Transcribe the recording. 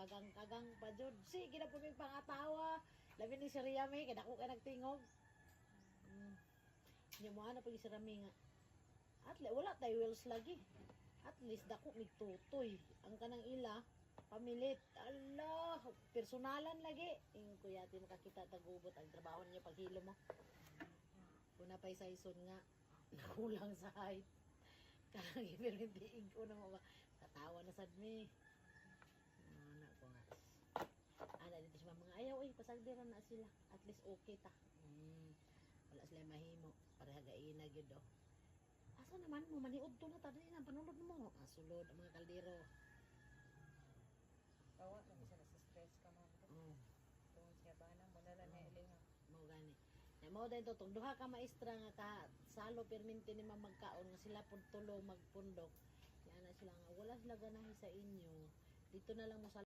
kagang-kagang pa jud. Si gina po may pangatawa. Labi ni si Riame kay dako kay nagtingog. Nya mo ana pag si Rami nga. Wala tay wheels lagi. At least dako migtutoy. Ang kanang ila pamilit. Allah, personalan lagi. Ing kuya ti makakita tagubot ang trabaho niya paghilo mo. Kuna pa'y saison nga nakulang sa height. Kanang ipirintiig ko na mga katawa na sad mi. Ano ko nga. Ana dito siya mga ayaw pasagdiran na sila. At least okay ta. Wala sila mahimo. Para hagain na gyud do. Asa naman mo maniud to na tadi na panulod mo. Sulod ang mga kaldero. Bawa na bisa na sa stress ka mo. Kung siya ba nang manala na ilinga. Mo gani. Na mo dahil to duha ka maestra nga ka salo perminti ni magkaon nga sila pud tulo magpundok. Yan na sila nga wala sila ganahi sa inyo. Dito na lang mo sa